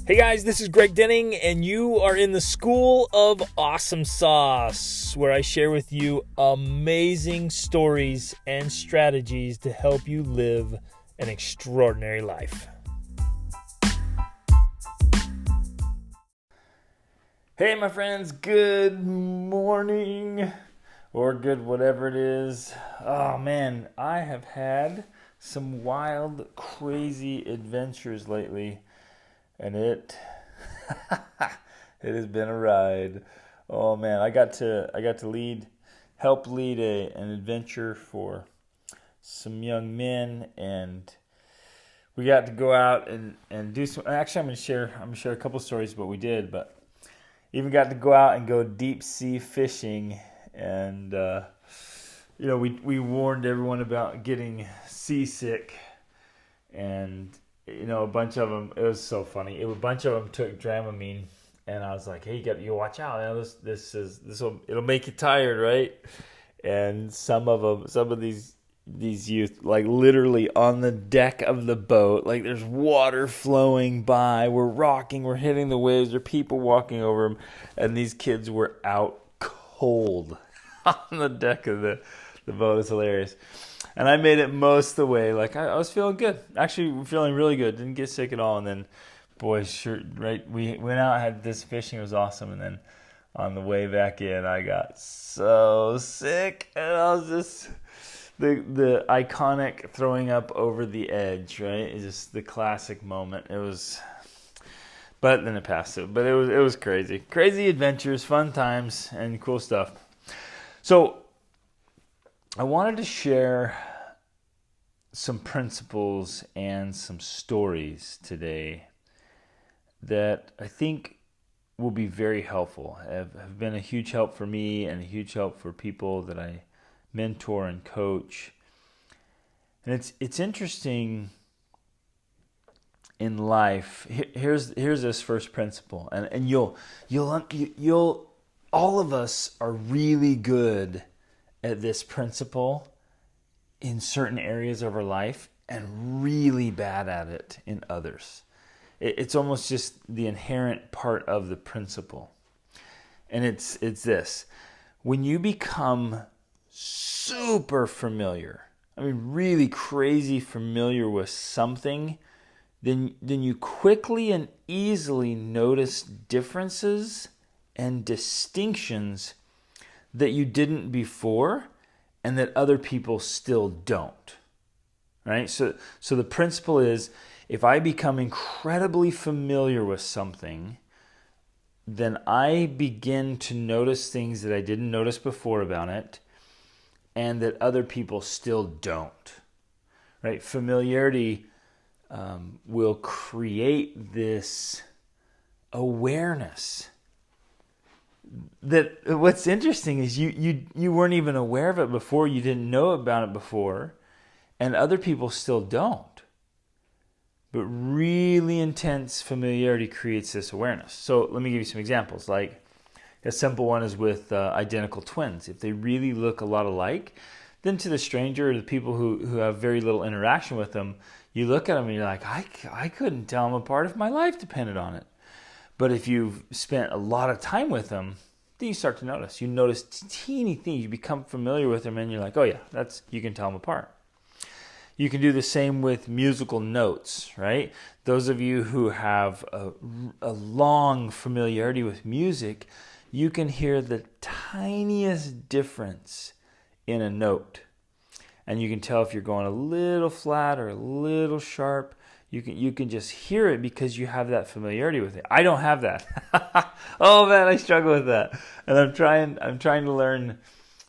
Hey guys, this is Greg Denning, and you are in the School of Awesome Sauce, where I share with you amazing stories and strategies to help you live an extraordinary life. Hey my friends, good morning, or good whatever it is. Oh man, I have had some wild, crazy adventures lately. And it has been a ride. Oh man, I got to help lead an adventure for some young men, and we got to go out and do some. Actually, I'm gonna share a couple stories what we did, but even got to go out and go deep sea fishing, and we warned everyone about getting seasick, and a bunch of them, it was so funny. A bunch of them took Dramamine, and I was like, "Hey, you watch out. It'll make you tired, right?" And some of these youth, like literally on the deck of the boat, like there's water flowing by, we're rocking, we're hitting the waves, there are people walking over them, and these kids were out cold on the deck of the boat. It's hilarious. And I made it most of the way. Like I was feeling good. Actually, feeling really good. Didn't get sick at all. And then, we went out, had this fishing. It was awesome. And then on the way back in, I got so sick. And I was just, the iconic throwing up over the edge, right? It's just the classic moment. It was, but then it passed it. But it was crazy. Crazy adventures, fun times, and cool stuff. So I wanted to share some principles and some stories today that I think will be very helpful, have been a huge help for me and a huge help for people that I mentor and coach. And it's interesting in life. Here's this first principle, and you'll all of us are really good at this principle in certain areas of our life and really bad at it in others. It's almost just the inherent part of the principle. And it's this. When you become super familiar, really crazy familiar with something, then you quickly and easily notice differences and distinctions that you didn't before and that other people still don't, right? So the principle is, if I become incredibly familiar with something, then I begin to notice things that I didn't notice before about it and that other people still don't, right? Familiarity will create this awareness that what's interesting is you weren't even aware of it before, you didn't know about it before, and other people still don't. But really intense familiarity creates this awareness. So let me give you some examples. Like a simple one is with identical twins. If they really look a lot alike, then to the stranger or the people who have very little interaction with them, you look at them and you're like, I couldn't tell them apart if my life depended on it. But if you've spent a lot of time with them, then you start to notice. You notice teeny things. You become familiar with them, and you're like, oh yeah, you can tell them apart. You can do the same with musical notes, right? Those of you who have a long familiarity with music, you can hear the tiniest difference in a note. And you can tell if you're going a little flat or a little sharp. You can just hear it because you have that familiarity with it. I don't have that. Oh man, I struggle with that. And I'm trying to learn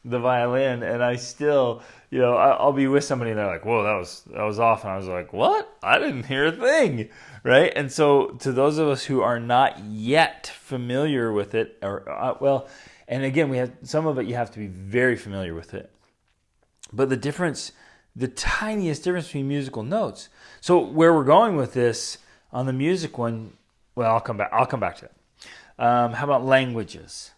the violin, and I still, I'll be with somebody and they're like, "Whoa, that was off," and I was like, "What? I didn't hear a thing," right? And so, to those of us who are not yet familiar with it, and again, we have some of it. You have to be very familiar with it, but the tiniest difference between musical notes. So where we're going with this on the music one, well, I'll come back to it. How about languages?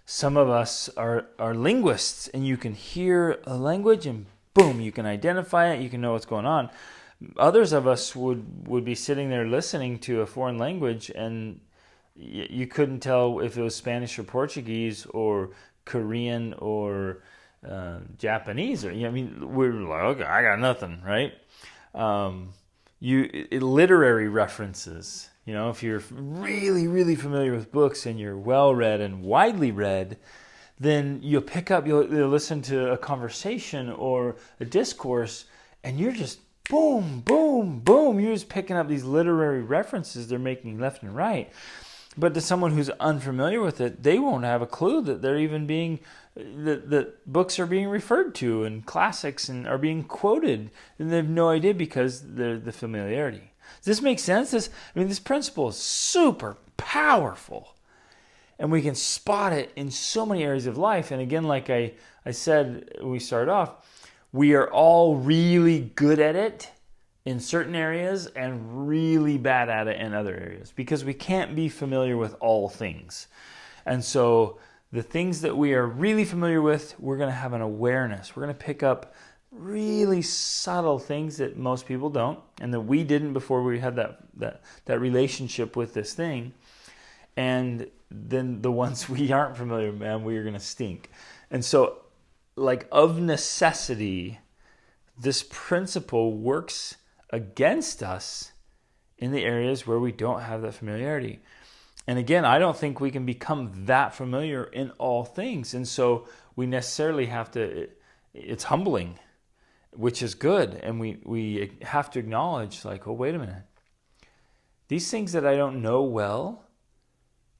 Some of us are linguists, and you can hear a language and boom, you can identify it, you can know what's going on. Others of us would be sitting there listening to a foreign language, and you couldn't tell if it was Spanish or Portuguese or Korean or Japanese. Or, I mean, we're like, okay, I got nothing, right? Literary references. If you're really, really familiar with books and you're well read and widely read, then you'll listen to a conversation or a discourse, and you're just boom, boom, boom. You're just picking up these literary references they're making left and right. But to someone who's unfamiliar with it, they won't have a clue that they're even that books are being referred to and classics and are being quoted, and they have no idea because the familiarity. Does this make sense? This principle is super powerful, and we can spot it in so many areas of life. And again, like I said when we started off, we are all really good at it in certain areas and really bad at it in other areas because we can't be familiar with all things. And so the things that we are really familiar with, we're going to have an awareness. We're going to pick up really subtle things that most people don't, and that we didn't before we had that relationship with this thing. And then the ones we aren't familiar with, man, we are going to stink. And so, like, of necessity, this principle works against us in the areas where we don't have that familiarity. And again, I don't think we can become that familiar in all things. And so we necessarily have to, it's humbling, which is good. And we have to acknowledge, like, oh, wait a minute. These things that I don't know well,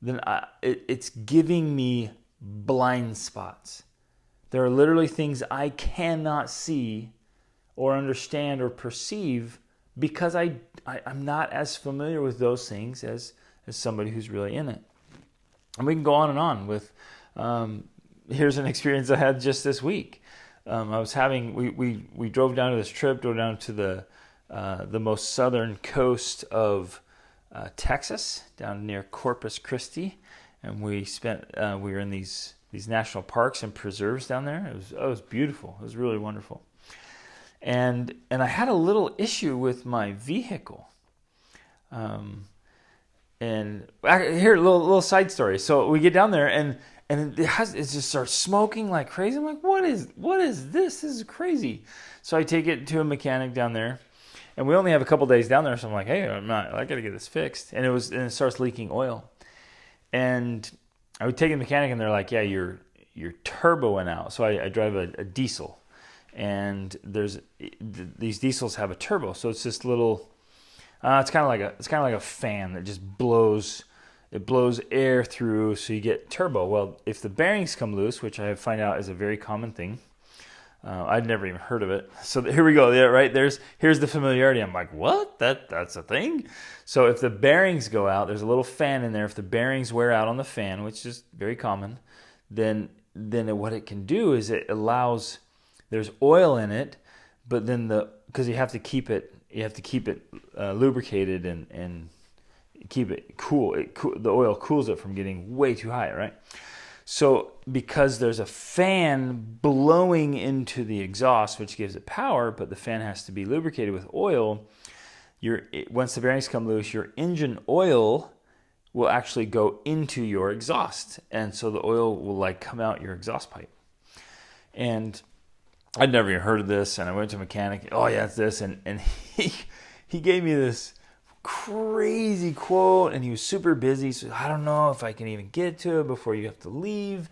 then it's giving me blind spots. There are literally things I cannot see or understand or perceive because I'm not as familiar with those things as somebody who's really in it. And we can go on and on with, here's an experience I had just this week. We drove down to this trip, drove down to the most southern coast of Texas, down near Corpus Christi, and we were in these national parks and preserves down there. It was beautiful. It was really wonderful. And I had a little issue with my vehicle. And here, a little side story. So we get down there and it just starts smoking like crazy. I'm like, what is this? This is crazy. So I take it to a mechanic down there, and we only have a couple days down there. So I'm like, hey, I got to get this fixed. And it starts leaking oil. And I would take the mechanic, and they're like, yeah, your turbo went out. So I drive a diesel. And these diesels have a turbo, so it's this little. It's kind of like a fan that just blows air through, so you get turbo. Well, if the bearings come loose, which I find out is a very common thing, I'd never even heard of it. So here we go. Yeah, right. Here's the familiarity. I'm like, what? That's a thing. So if the bearings go out, there's a little fan in there. If the bearings wear out on the fan, which is very common, then what it can do is it allows. There's oil in it, but then because you have to keep it lubricated and keep it cool. The oil cools it from getting way too high, right? So because there's a fan blowing into the exhaust, which gives it power, but the fan has to be lubricated with oil. Once the bearings come loose, your engine oil will actually go into your exhaust, and so the oil will come out your exhaust pipe. And I'd never even heard of this, and I went to a mechanic. Oh yeah, it's this, and he gave me this crazy quote, and he was super busy, so I don't know if I can even get to it before you have to leave,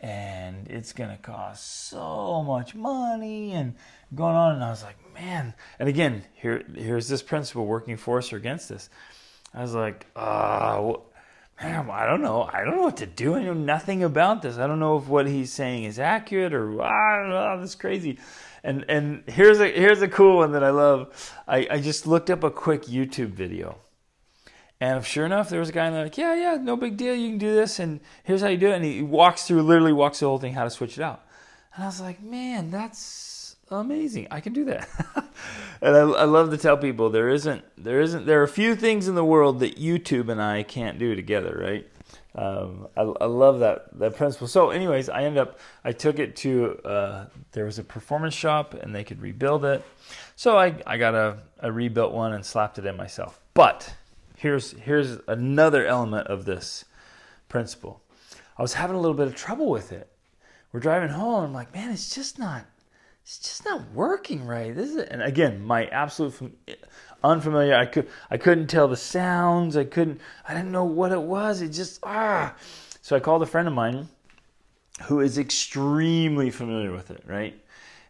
and it's gonna cost so much money, and going on. And I was like, man. And again, here's this principle working for us or against us. I was like, man, I don't know what to do. I know nothing about this. I don't know if what he's saying is accurate or I don't know. This is crazy. And here's a cool one that I love. I just looked up a quick YouTube video, and sure enough, there was a guy in there like, yeah, no big deal. You can do this, and here's how you do it. And he literally walks the whole thing how to switch it out. And I was like, man, that's amazing. I can do that. And I love to tell people there are a few things in the world that YouTube and I can't do together, right? I love that principle. So anyways, I took it to, there was a performance shop and they could rebuild it. So I got a rebuilt one and slapped it in myself. But here's another element of this principle. I was having a little bit of trouble with it. We're driving home. I'm like, man, it's just not working right. And again, my absolute unfamiliar. I couldn't tell the sounds. I didn't know what it was. It just So I called a friend of mine who is extremely familiar with it, right?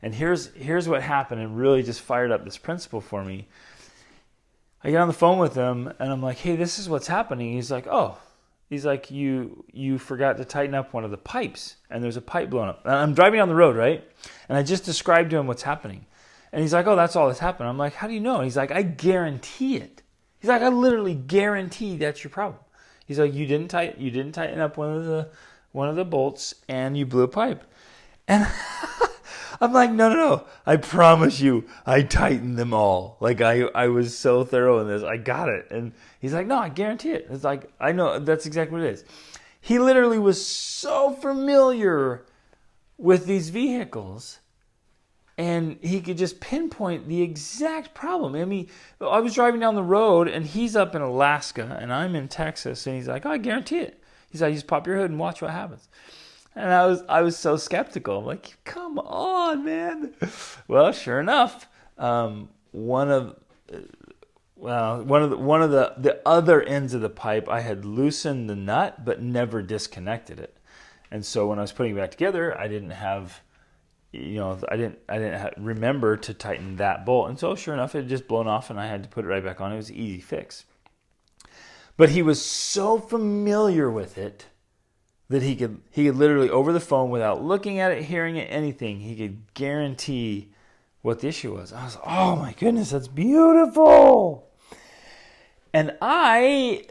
And here's what happened and really just fired up this principle for me. I get on the phone with him and I'm like, hey, this is what's happening. He's like, oh. He's like, you forgot to tighten up one of the pipes, and there's a pipe blown up. And I'm driving down the road, right? And I just described to him what's happening. And he's like, oh, that's all that's happened. I'm like, how do you know? And he's like, I guarantee it. He's like, I literally guarantee that's your problem. He's like, you didn't tighten up one of the bolts, and you blew a pipe. And I'm like, no. I promise you, I tightened them all. Like I was so thorough in this. I got it. And he's like, no, I guarantee it. It's like, I know that's exactly what it is. He literally was so familiar with these vehicles, and he could just pinpoint the exact problem. I mean, I was driving down the road, and he's up in Alaska, and I'm in Texas, and he's like, oh, I guarantee it. He's like, just pop your hood and watch what happens. And I was so skeptical. I'm like, come on, man. Well, sure enough, one of the other ends of the pipe, I had loosened the nut but never disconnected it. And so when I was putting it back together, I didn't remember to tighten that bolt. And so sure enough, it had just blown off and I had to put it right back on. It was an easy fix. But he was so familiar with it that he could literally, over the phone, without looking at it, hearing it, anything, he could guarantee what the issue was. I was like, oh my goodness, that's beautiful. And I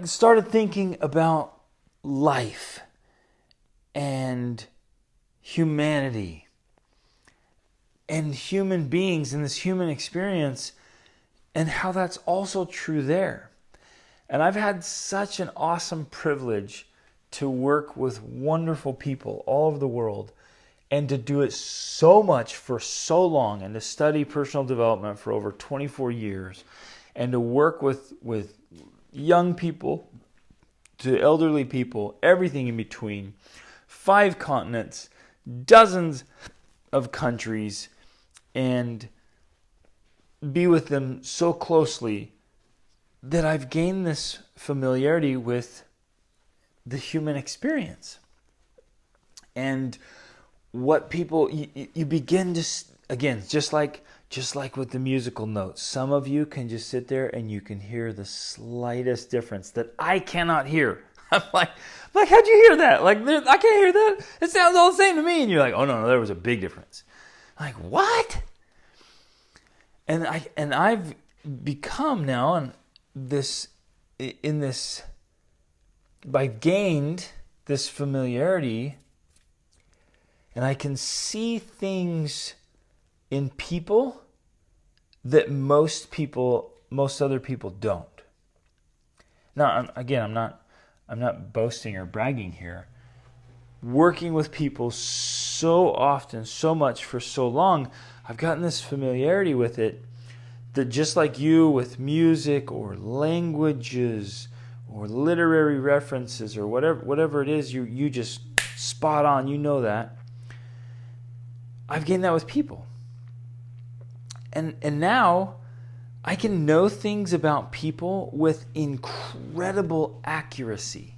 started thinking about life and humanity and human beings and this human experience and how that's also true there. And I've had such an awesome privilege to work with wonderful people all over the world and to do it so much for so long and to study personal development for over 24 years and to work with young people to elderly people, everything in between, 5 continents, dozens of countries, and be with them so closely that I've gained this familiarity with the human experience. And what people, you begin to, again, just like with the musical notes, some of you can just sit there and you can hear the slightest difference that I cannot hear. I'm like, how'd you hear that? Like, I can't hear that. It sounds all the same to me. And you're like, oh no, there was a big difference. I'm like, what? And I've become now I've gained this familiarity, and I can see things in people that most other people don't. Now, I'm not boasting or bragging here. Working with people so often, so much for so long, I've gotten this familiarity with it that just like you with music or languages or literary references or whatever it is, you just spot on, you know that. I've gained that with people. And now I can know things about people with incredible accuracy.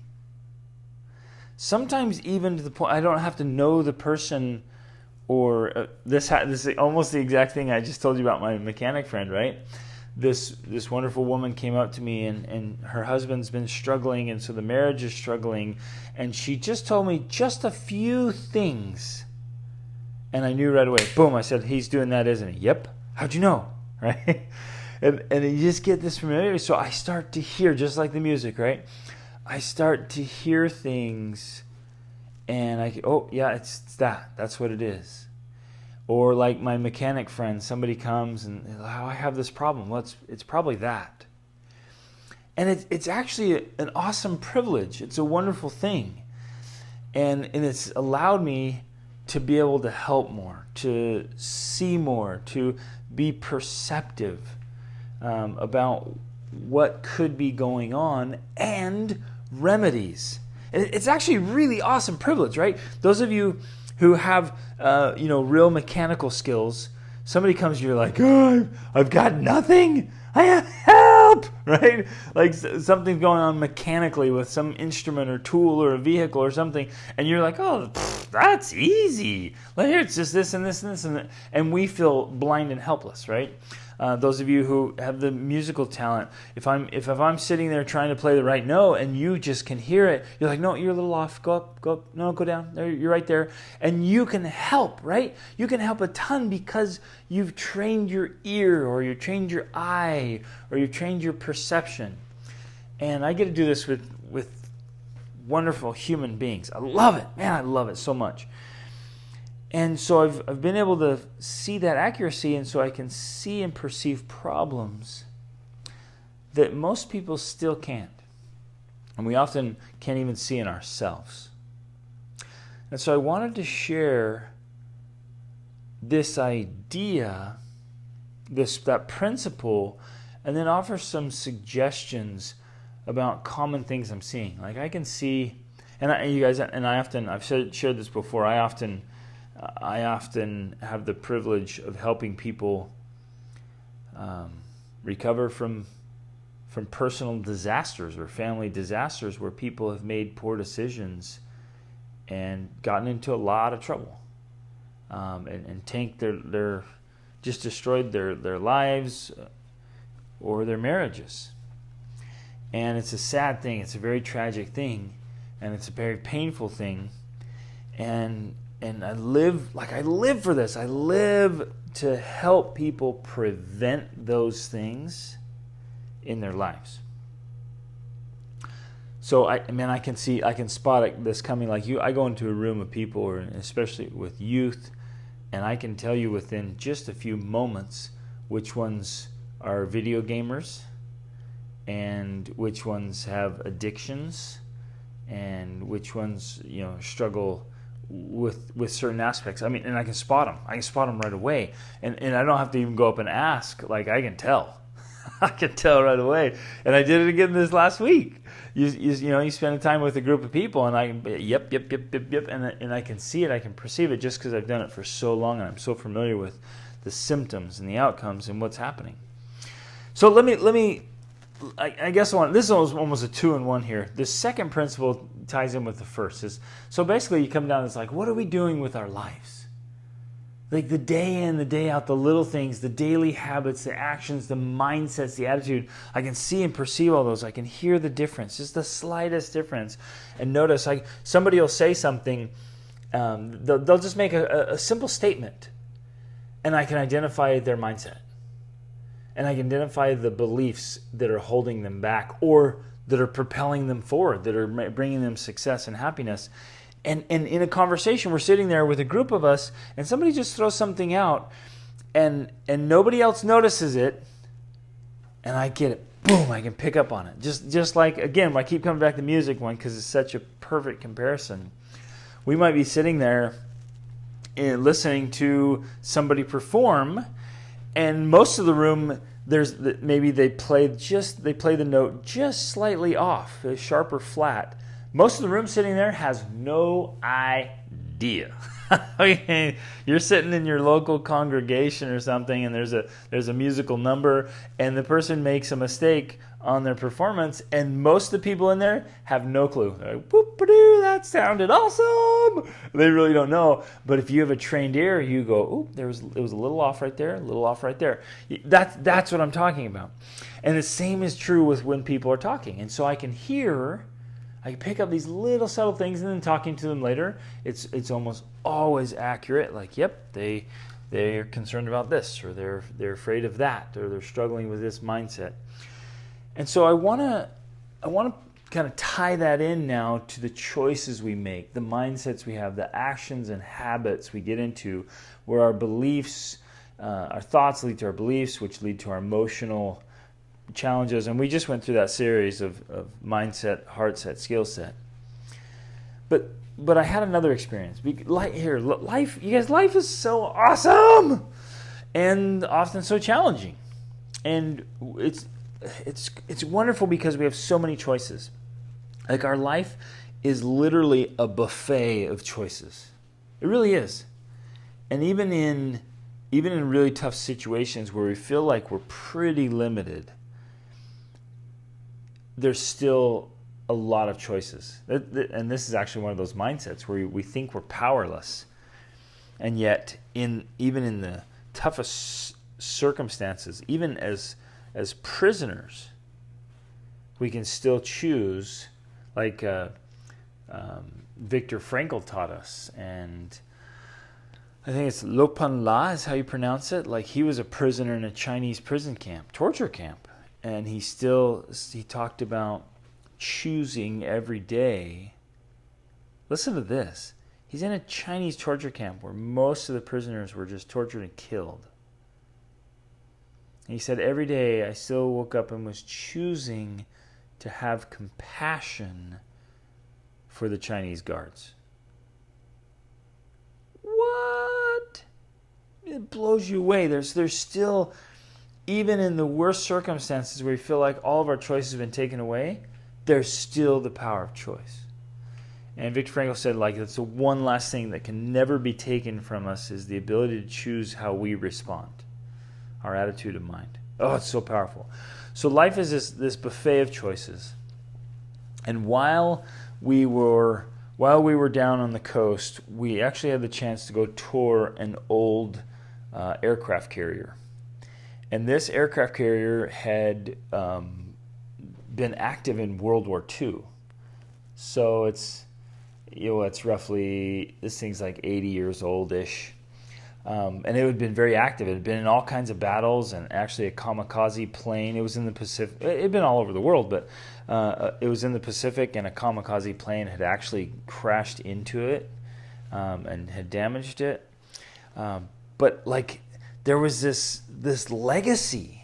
Sometimes even to the point I don't have to know the person, or this is almost the exact thing I just told you about my mechanic friend, right? This wonderful woman came up to me and her husband's been struggling, and so the marriage is struggling, and she just told me just a few things. And I knew right away, boom, I said, he's doing that, isn't he? Yep. How'd you know? Right? And you just get this familiarity. So I start to hear, just like the music, right? I start to hear things and oh yeah, it's that. That's what it is. Or like my mechanic friend, somebody comes and I have this problem. Well, it's probably that. And it's actually an awesome privilege. It's a wonderful thing. And it's allowed me to be able to help more, to see more, to be perceptive about what could be going on and remedies. It's actually a really awesome privilege, right? Those of you who have real mechanical skills, somebody comes, you're like, oh, I've got nothing. I have help, right? Like something's going on mechanically with some instrument or tool or a vehicle or something, and you're like, oh, that's easy. Like, here, it's just this and this and this and that. And we feel blind and helpless, right? Those of you who have the musical talent, if I'm sitting there trying to play the right note and you just can hear it, you're like, no, you're a little off. Go up. No, go down. There, you're right there, and you can help, right? You can help a ton because you've trained your ear, or you've trained your eye, or you've trained your perception. And I get to do this with wonderful human beings. I love it, man. I love it so much. And so I've been able to see that accuracy, and so I can see and perceive problems that most people still can't. And we often can't even see in ourselves. And so I wanted to share this idea, that principle, and then offer some suggestions about common things I'm seeing. Like I can see, I've shared this before, I often have the privilege of helping people recover from personal disasters or family disasters where people have made poor decisions and gotten into a lot of trouble, and tanked their just destroyed their lives or their marriages. And it's a sad thing. It's a very tragic thing, and it's a very painful thing. And I live for this. I live to help people prevent those things in their lives. So I can spot this coming. Like I go into a room of people, or especially with youth, and I can tell you within just a few moments which ones are video gamers and which ones have addictions and which ones struggle with certain aspects. I mean, and I can spot them. I can spot them right away, and I don't have to even go up and ask. Like I can tell. I can tell right away. And I did it again this last week. You spend time with a group of people, and yep, and I can see it. I can perceive it just because I've done it for so long, and I'm so familiar with the symptoms and the outcomes and what's happening. So let me. I guess this is almost a 2-in-1 here. The second principle ties in with the first. So basically you come down, it's like, what are we doing with our lives? Like the day in, the day out, the little things, the daily habits, the actions, the mindsets, the attitude. I can see and perceive all those. I can hear the difference, just the slightest difference. And notice, somebody will say something, they'll just make a simple statement, and I can identify their mindset. And I can identify the beliefs that are holding them back or that are propelling them forward, that are bringing them success and happiness. And in a conversation, we're sitting there with a group of us, and somebody just throws something out, and nobody else notices it, and I get it. Boom, I can pick up on it. Just like, again, I keep coming back to the music one because it's such a perfect comparison. We might be sitting there and listening to somebody perform, and most of the room, maybe they play the note just slightly off, sharp or flat. Most of the room sitting there has no idea. Okay, you're sitting in your local congregation or something, and there's a musical number, and the person makes a mistake on their performance, and most of the people in there have no clue. They're like, whoop-a-doo, that sounded awesome. They really don't know. But if you have a trained ear, you go, oh, it was a little off right there, a little off right there. That's what I'm talking about. And the same is true with when people are talking. And so I can pick up these little subtle things, and then talking to them later, it's almost always accurate. Like, yep, they're concerned about this, or they're afraid of that, or they're struggling with this mindset. And so I want to kind of tie that in now to the choices we make, the mindsets we have, the actions and habits we get into, where our beliefs, our thoughts lead to our beliefs, which lead to our emotional challenges, and we just went through that series of mindset, heart set, skill set. But I had another experience. Life, you guys, life is so awesome and often so challenging. And it's wonderful because we have so many choices. Like, our life is literally a buffet of choices. It really is. And even in really tough situations where we feel like we're pretty limited, there's still a lot of choices. And this is actually one of those mindsets where we think we're powerless. And yet, even in the toughest circumstances, even as prisoners, we can still choose, like Viktor Frankl taught us. And I think it's Lopan La is how you pronounce it. Like, he was a prisoner in a Chinese prison camp, torture camp. And he talked about choosing every day. Listen to this. He's in a Chinese torture camp where most of the prisoners were just tortured and killed. And he said, every day I still woke up and was choosing to have compassion for the Chinese guards. What? It blows you away. There's still, even in the worst circumstances where you feel like all of our choices have been taken away, there's still the power of choice. And Viktor Frankl said, like, that's the one last thing that can never be taken from us, is the ability to choose how we respond, our attitude of mind. Oh, it's so powerful. So life is this buffet of choices. And while we were down on the coast, we actually had the chance to go tour an old aircraft carrier. And this aircraft carrier had been active in World War II. So it's roughly, this thing's like 80 years old-ish. And it had been very active. It had been in all kinds of battles, and actually a kamikaze plane. It was in the Pacific. It had been all over the world, but it was in the Pacific, and a kamikaze plane had actually crashed into it and had damaged it. But like, there was this legacy,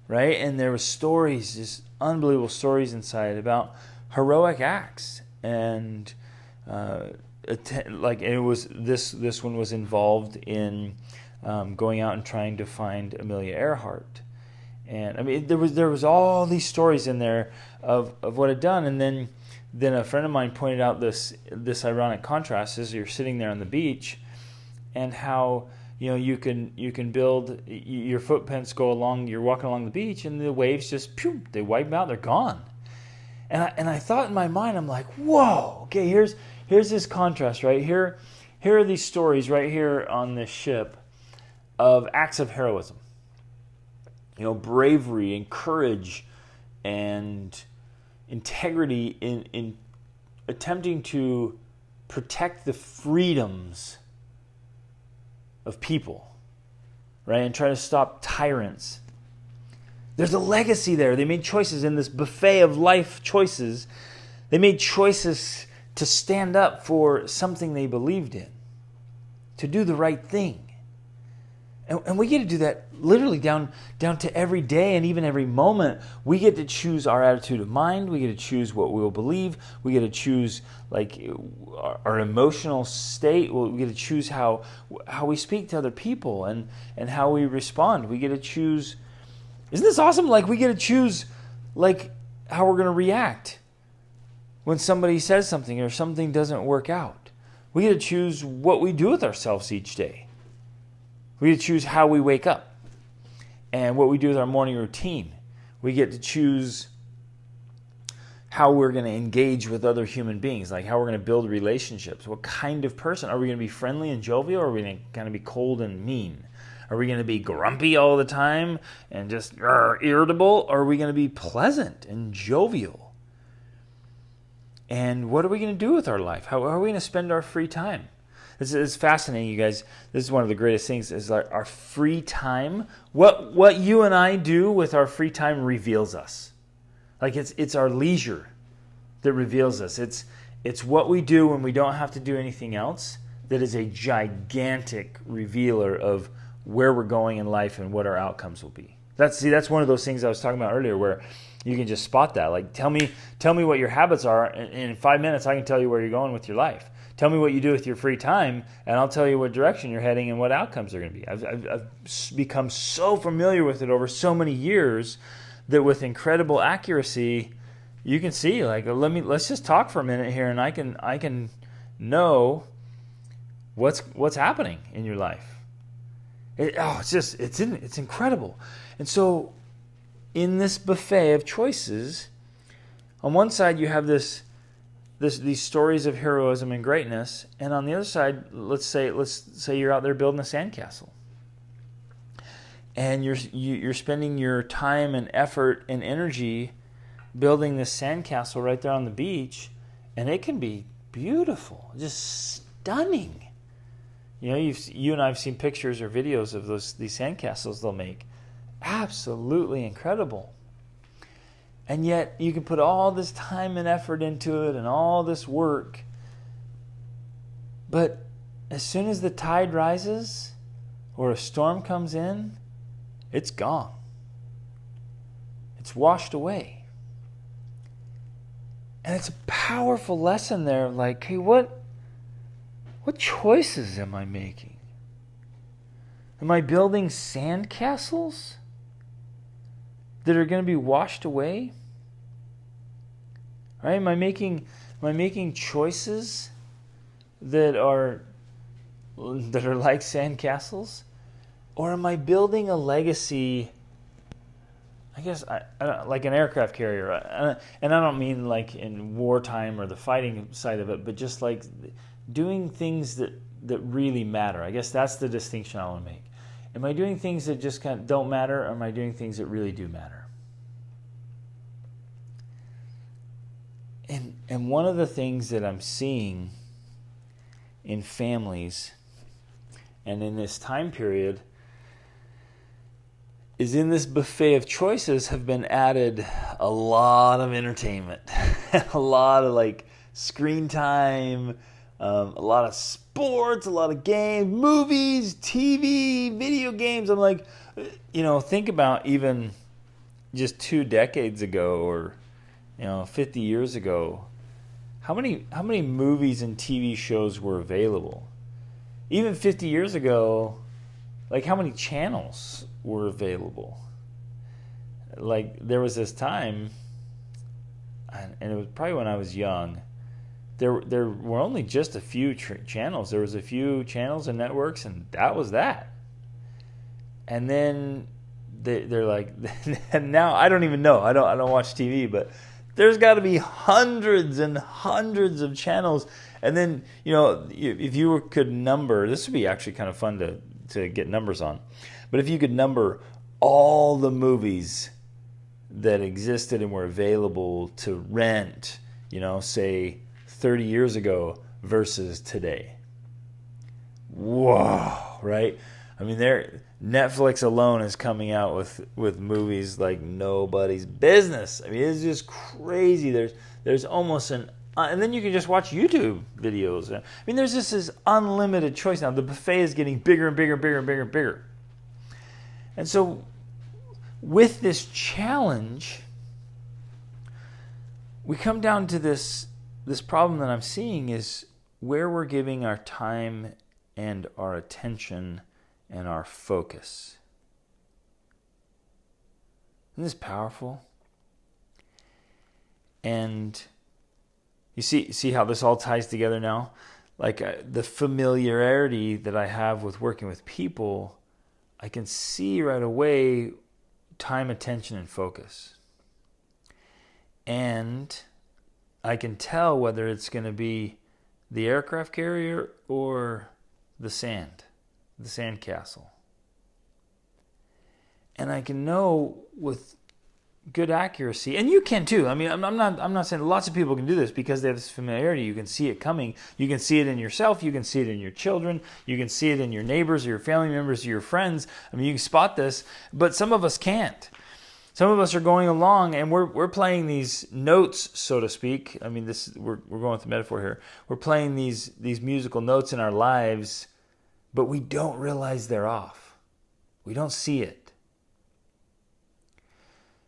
right? And there were stories, just unbelievable stories inside about heroic acts. And it was this one was involved in going out and trying to find Amelia Earhart. And I mean, there was all these stories in there of what it done. And then a friend of mine pointed out this ironic contrast as you're sitting there on the beach, and how, you know, you can build your footprints go along. You're walking along the beach, and the waves just they wipe out. They're gone. And I thought in my mind, I'm like, whoa. Okay, here's this contrast right here. Here are these stories right here on this ship of acts of heroism. You know, bravery and courage and integrity in attempting to protect the freedoms of people, right? And try to stop tyrants. There's a legacy there. They made choices in this buffet of life choices. They made choices to stand up for something they believed in, to do the right thing. And we get to do that literally down to every day and even every moment. We get to choose our attitude of mind. We get to choose what we will believe. We get to choose, like, our emotional state. We get to choose how we speak to other people and how we respond. We get to choose. Isn't this awesome? Like, we get to choose, like, how we're going to react when somebody says something or something doesn't work out. We get to choose what we do with ourselves each day. We get to choose how we wake up and what we do with our morning routine. We get to choose how we're going to engage with other human beings, like how we're going to build relationships. What kind of person? Are we going to be friendly and jovial, or are we going to be cold and mean? Are we going to be grumpy all the time and just irritable? Or are we going to be pleasant and jovial? And what are we going to do with our life? How are we going to spend our free time? This is fascinating, you guys. This is one of the greatest things, is our free time. What you and I do with our free time reveals us. Like, it's our leisure that reveals us. It's what we do when we don't have to do anything else that is a gigantic revealer of where we're going in life and what our outcomes will be. That's one of those things I was talking about earlier, where you can just spot that. Like, tell me what your habits are, and in 5 minutes I can tell you where you're going with your life. Tell me what you do with your free time, and I'll tell you what direction you're heading and what outcomes are going to be. I've become so familiar with it over so many years that with incredible accuracy, you can see, like, let's just talk for a minute here, and I can know what's happening in your life. It's incredible. And so in this buffet of choices, on one side you have these stories of heroism and greatness, and on the other side, let's say you're out there building a sandcastle, and you're spending your time and effort and energy building this sandcastle right there on the beach, and it can be beautiful, just stunning. You and I have seen pictures or videos of these sandcastles they'll make. Absolutely incredible. And yet you can put all this time and effort into it and all this work. But as soon as the tide rises or a storm comes in, it's gone. It's washed away. And it's a powerful lesson there. Like, hey, what choices am I making? Am I building sandcastles that are going to be washed away? Right? Am I making choices that are like sandcastles? Or am I building a legacy, I guess, like an aircraft carrier? And I don't mean like in wartime or the fighting side of it, but just like doing things that really matter. I guess that's the distinction I want to make. Am I doing things that just kind of don't matter, or am I doing things that really do matter? And one of the things that I'm seeing in families and in this time period is, in this buffet of choices have been added a lot of entertainment, a lot of like screen time, a lot of sports, a lot of games, movies, TV, video games. I'm like, think about even just 2 decades ago, or 50 years ago, how many movies and TV shows were available? Even 50 years ago, like, how many channels were available? Like, there was this time, and it was probably when I was young, there were only just a few channels. There was a few channels and networks, and that was that. And then they're like, and now I don't even know. I don't watch TV, but there's got to be hundreds and hundreds of channels. And then, if you could number, this would be actually kind of fun to get numbers on. But if you could number all the movies that existed and were available to rent, say 30 years ago versus today. Whoa, right? I mean, Netflix alone is coming out with movies like nobody's business. I mean, it's just crazy. There's almost and then you can just watch YouTube videos. I mean, there's just this unlimited choice now. The buffet is getting bigger and bigger and bigger and bigger and bigger. And so with this challenge, we come down to this problem that I'm seeing is where we're giving our time and our attention and our focus. Isn't this powerful? And you see how this all ties together now? Like the familiarity that I have with working with people, I can see right away time, attention, and focus. And I can tell whether it's going to be the aircraft carrier or the sandcastle. And I can know with good accuracy, and you can too. I mean, I'm not saying lots of people can do this because they have this familiarity. You can see it coming. You can see it in yourself. You can see it in your children. You can see it in your neighbors or your family members or your friends. I mean, you can spot this, but some of us can't. Some of us are going along and we're playing these notes, so to speak. I mean, we're going with the metaphor here. We're playing these musical notes in our lives, but we don't realize they're off. We don't see it.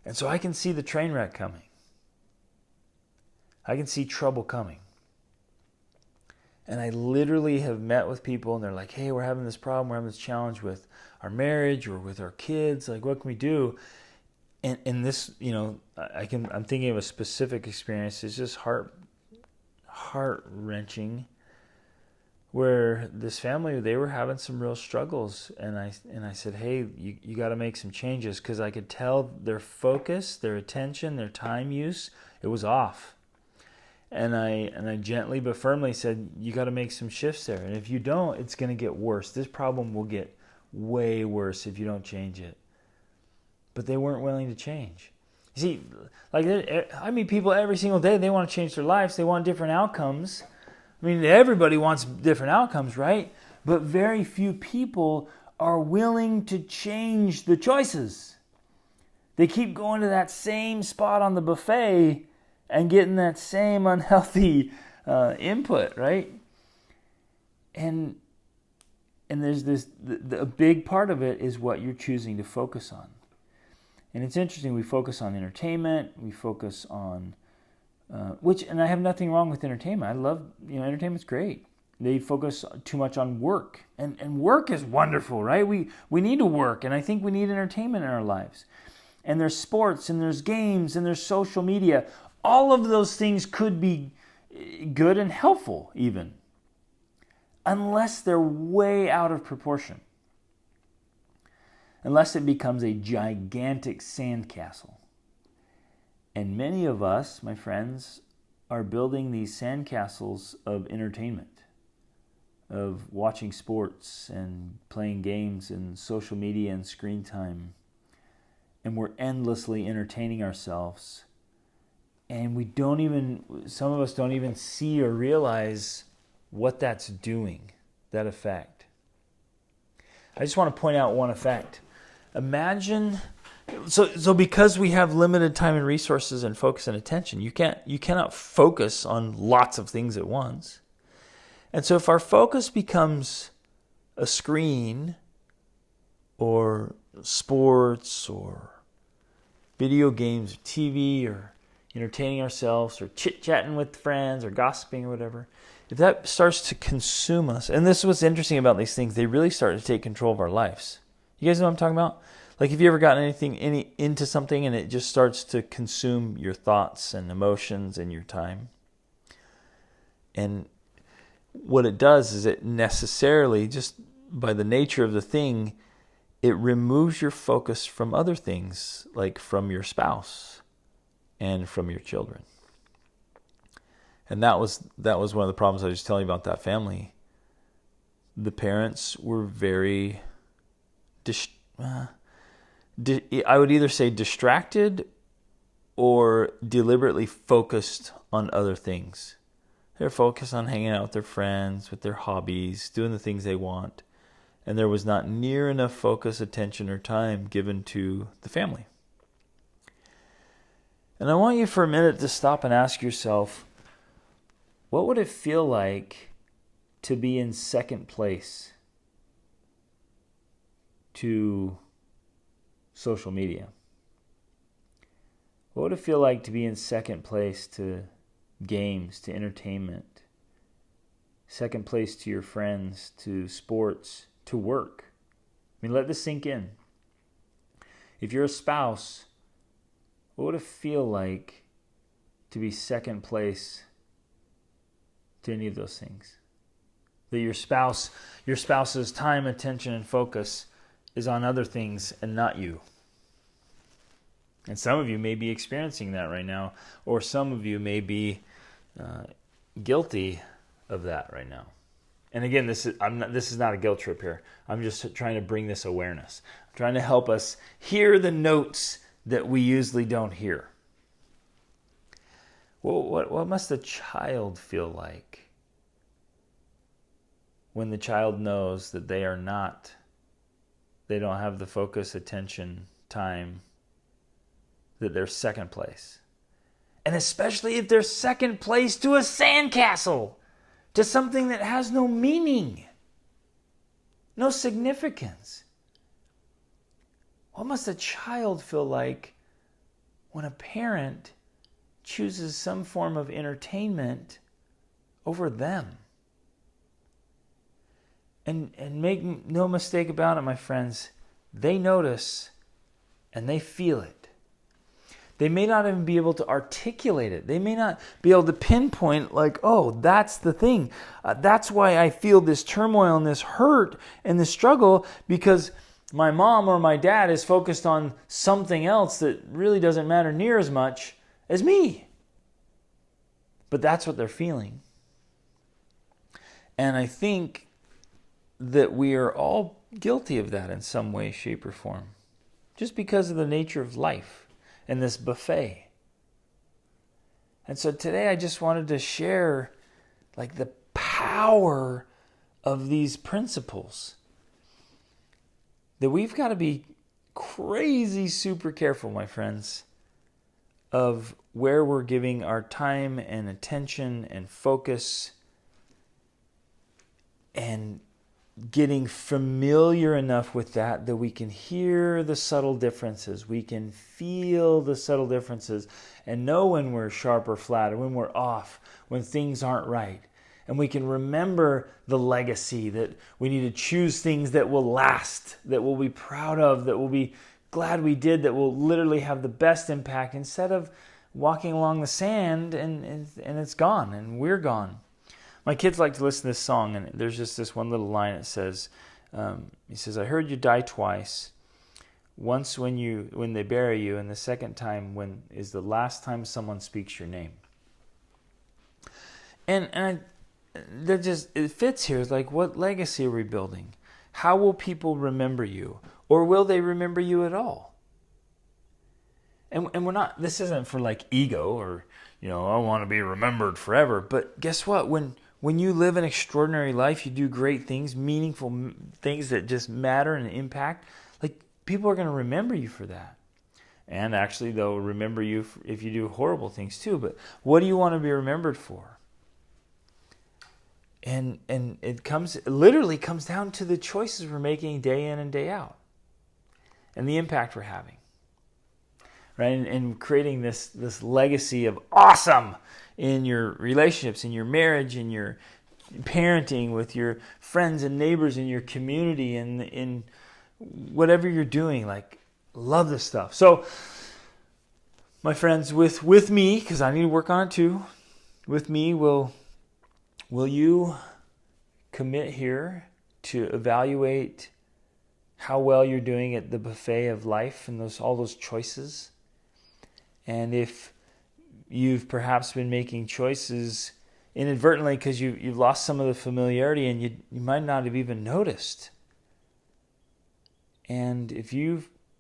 And so I can see the train wreck coming. I can see trouble coming. And I literally have met with people and they're like, hey, we're having this problem, we're having this challenge with our marriage or with our kids. Like, what can we do? And this, I'm thinking of a specific experience. It's just heart-wrenching, where this family, they were having some real struggles. And I said, hey, you got to make some changes, because I could tell their focus, their attention, their time use, it was off. And I gently but firmly said, you got to make some shifts there. And if you don't, it's going to get worse. This problem will get way worse if you don't change it. But they weren't willing to change. You see, I meet people every single day. They want to change their lives. They want different outcomes. I mean, everybody wants different outcomes, right? But very few people are willing to change the choices. They keep going to that same spot on the buffet and getting that same unhealthy input, right? And there's a big part of it is what you're choosing to focus on. And it's interesting, we focus on entertainment, we focus on, and I have nothing wrong with entertainment. I love, entertainment's great. They focus too much on work. And work is wonderful, right? We need to work, and I think we need entertainment in our lives. And there's sports, and there's games, and there's social media. All of those things could be good and helpful even, unless they're way out of proportion. Unless it becomes a gigantic sandcastle. And many of us, my friends, are building these sandcastles of entertainment, of watching sports and playing games and social media and screen time. And we're endlessly entertaining ourselves. And some of us don't even see or realize what that's doing, that effect. I just want to point out one effect. Imagine, so because we have limited time and resources and focus and attention, you cannot focus on lots of things at once. And so if our focus becomes a screen or sports or video games or TV or entertaining ourselves or chit-chatting with friends or gossiping or whatever, if that starts to consume us, and this is what's interesting about these things, they really start to take control of our lives. You guys know what I'm talking about? Like, have you ever gotten into something and it just starts to consume your thoughts and emotions and your time? And what it does is it necessarily, just by the nature of the thing, it removes your focus from other things, like from your spouse and from your children. And that was one of the problems I was telling you about that family. The parents were very, I would either say distracted or deliberately focused on other things. They're focused on hanging out with their friends, with their hobbies, doing the things they want. And there was not near enough focus, attention, or time given to the family. And I want you for a minute to stop and ask yourself, what would it feel like to be in second place to social media? What would it feel like to be in second place to games, to entertainment, second place to your friends, to sports, to work? I mean, let this sink in. If you're a spouse, what would it feel like to be second place to any of those things? That your spouse's time, attention, and focus is on other things and not you. And some of you may be experiencing that right now, or some of you may be guilty of that right now. And again, this is not a guilt trip here. I'm just trying to bring this awareness. I'm trying to help us hear the notes that we usually don't hear. Well, what must a child feel like when the child knows that they don't have the focus, attention, time, that they're second place? And especially if they're second place to a sandcastle, to something that has no meaning, no significance. What must a child feel like when a parent chooses some form of entertainment over them. And make no mistake about it, my friends, they notice and they feel it. They may not even be able to articulate it. They may not be able to pinpoint like, oh, that's the thing. That's why I feel this turmoil and this hurt and this struggle, because my mom or my dad is focused on something else that really doesn't matter near as much as me. But that's what they're feeling. And I think that we are all guilty of that in some way, shape, or form, just because of the nature of life and this buffet. And so today I just wanted to share like the power of these principles, that we've got to be crazy super careful, my friends, of where we're giving our time and attention and focus, and getting familiar enough with that we can hear the subtle differences. We can feel the subtle differences and know when we're sharp or flat, or when we're off, when things aren't right. And we can remember the legacy, that we need to choose things that will last, that we'll be proud of, that we'll be glad we did, that will literally have the best impact, instead of walking along the sand and it's gone and we're gone. My kids like to listen to this song, and there's just this one little line. It says, he says, I heard you die twice. Once when they bury you, and the second time when is the last time someone speaks your name. And it fits here. It's like, what legacy are we building? How will people remember you? Or will they remember you at all? And we're not, this isn't for like ego or, I want to be remembered forever. But guess what? When you live an extraordinary life, you do great things, meaningful things that just matter and impact, like people are going to remember you for that. And actually, they'll remember you if you do horrible things too. But what do you want to be remembered for? And it literally comes down to the choices we're making day in and day out, and the impact we're having, right? And creating this legacy of awesome in your relationships, in your marriage, in your parenting, with your friends and neighbors, in your community, and in whatever you're doing. Like, love this stuff. So, my friends, with me, because I need to work on it too, with me, will you commit here to evaluate how well you're doing at the buffet of life and all those choices? And if you've perhaps been making choices inadvertently because you've lost some of the familiarity, and you might not have even noticed. And if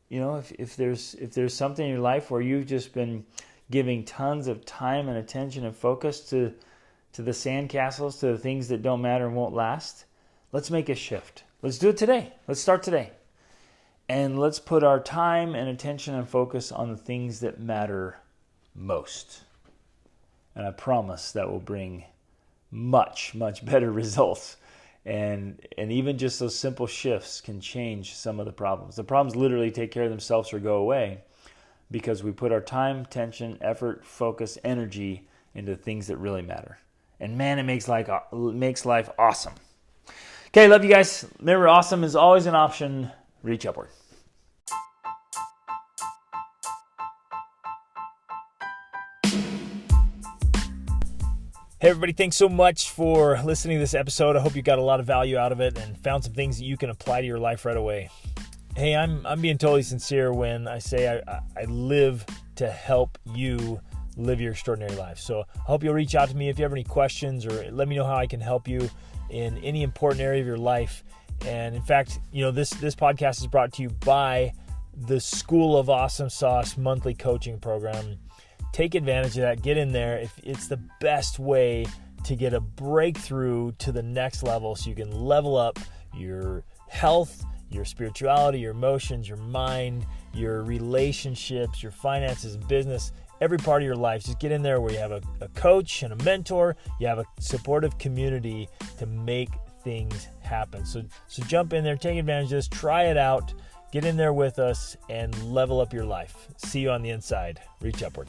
if there's something in your life where you've just been giving tons of time and attention and focus to the sandcastles, to the things that don't matter and won't last, let's make a shift. Let's do it today. Let's start today. And let's put our time and attention and focus on the things that matter most. And I promise that will bring much, much better results. And even just those simple shifts can change some of the problems. The problems literally take care of themselves or go away because we put our time, attention, effort, focus, energy into things that really matter. And man, it makes life awesome. Okay, love you guys. Remember, awesome is always an option. Reach upward. Hey everybody, thanks so much for listening to this episode. I hope you got a lot of value out of it and found some things that you can apply to your life right away. Hey, I'm being totally sincere when I say I live to help you live your extraordinary life. So I hope you'll reach out to me if you have any questions, or let me know how I can help you in any important area of your life. And in fact, this podcast is brought to you by the School of Awesome Sauce monthly coaching program. Take advantage of that. Get in there. It's the best way to get a breakthrough to the next level so you can level up your health, your spirituality, your emotions, your mind, your relationships, your finances, business, every part of your life. Just get in there where you have a coach and a mentor. You have a supportive community to make things happen. So jump in there, take advantage of this, try it out. Get in there with us and level up your life. See you on the inside. Reach upward.